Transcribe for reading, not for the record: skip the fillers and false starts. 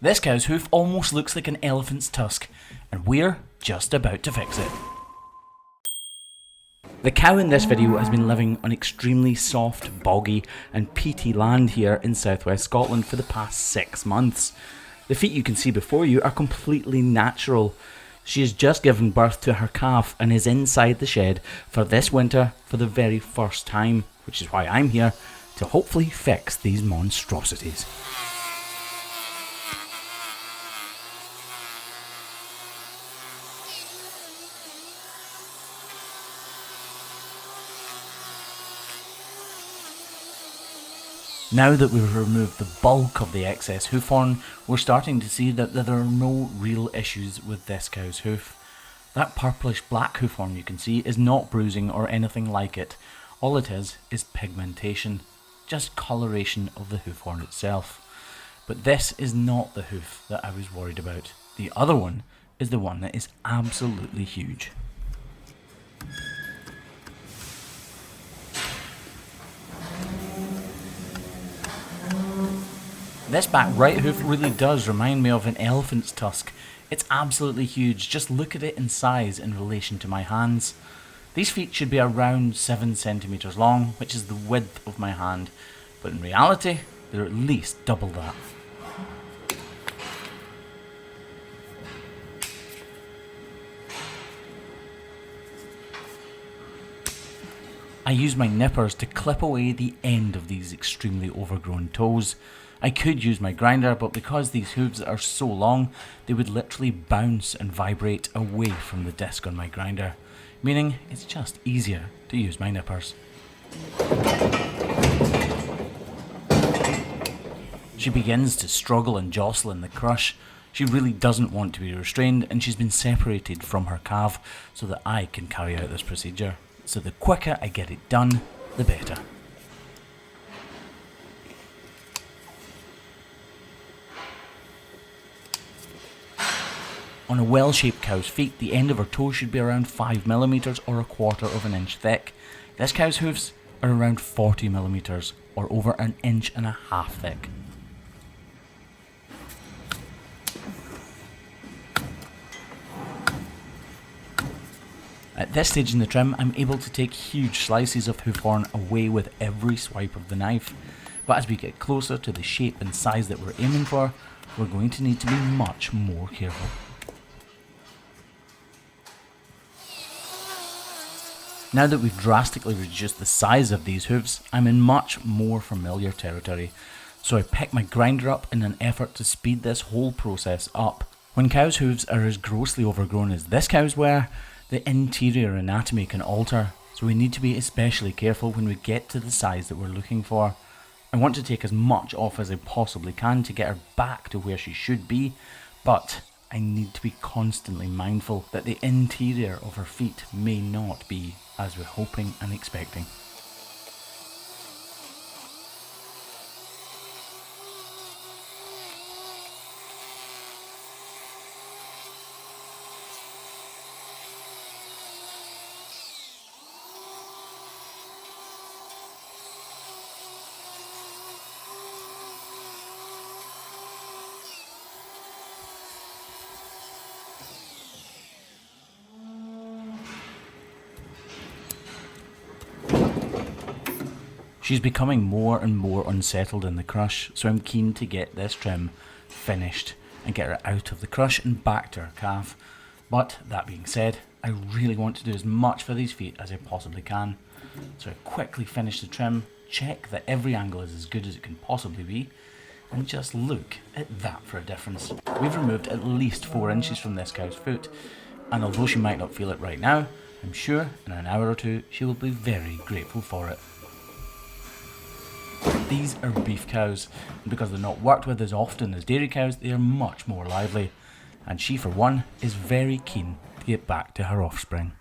This cow's hoof almost looks like an elephant's tusk, and we're just about to fix it. The cow in this video has been living on extremely soft, boggy and peaty land here in southwest Scotland for the past 6 months. The feet you can see before you are completely natural. She has just given birth to her calf and is inside the shed for this winter for the very first time, which is why I'm here to hopefully fix these monstrosities. Now that we've removed the bulk of the excess hoof horn, we're starting to see that there are no real issues with this cow's hoof. That purplish black hoof horn you can see is not bruising or anything like it. All it is pigmentation, just coloration of the hoof horn itself. But this is not the hoof that I was worried about. The other one is the one that is absolutely huge. This back right hoof really does remind me of an elephant's tusk. It's absolutely huge, just look at it in size in relation to my hands. These feet should be around 7 centimeters long, which is the width of my hand, but in reality, they're at least double that. I use my nippers to clip away the end of these extremely overgrown toes. I could use my grinder, but because these hooves are so long, they would literally bounce and vibrate away from the disc on my grinder, meaning it's just easier to use my nippers. She begins to struggle and jostle in the crush. She really doesn't want to be restrained, and she's been separated from her calf so that I can carry out this procedure. So the quicker I get it done, the better. On a well-shaped cow's feet, the end of her toe should be around 5mm or 1/4 inch thick. This cow's hooves are around 40mm or over 1.5 inches thick. At this stage in the trim, I'm able to take huge slices of hoof horn away with every swipe of the knife, but as we get closer to the shape and size that we're aiming for, we're going to need to be much more careful. Now that we've drastically reduced the size of these hooves, I'm in much more familiar territory, so I pick my grinder up in an effort to speed this whole process up. When cows' hooves are as grossly overgrown as this cow's were, the interior anatomy can alter, so we need to be especially careful when we get to the size that we're looking for. I want to take as much off as I possibly can to get her back to where she should be, but I need to be constantly mindful that the interior of her feet may not be as we're hoping and expecting. She's becoming more and more unsettled in the crush, so I'm keen to get this trim finished and get her out of the crush and back to her calf. But that being said, I really want to do as much for these feet as I possibly can. So I quickly finish the trim, check that every angle is as good as it can possibly be, and just look at that for a difference. We've removed at least 4 inches from this cow's foot, and although she might not feel it right now, I'm sure in an hour or two she will be very grateful for it. These are beef cows, and because they're not worked with as often as dairy cows, they are much more lively, and she for one is very keen to get back to her offspring.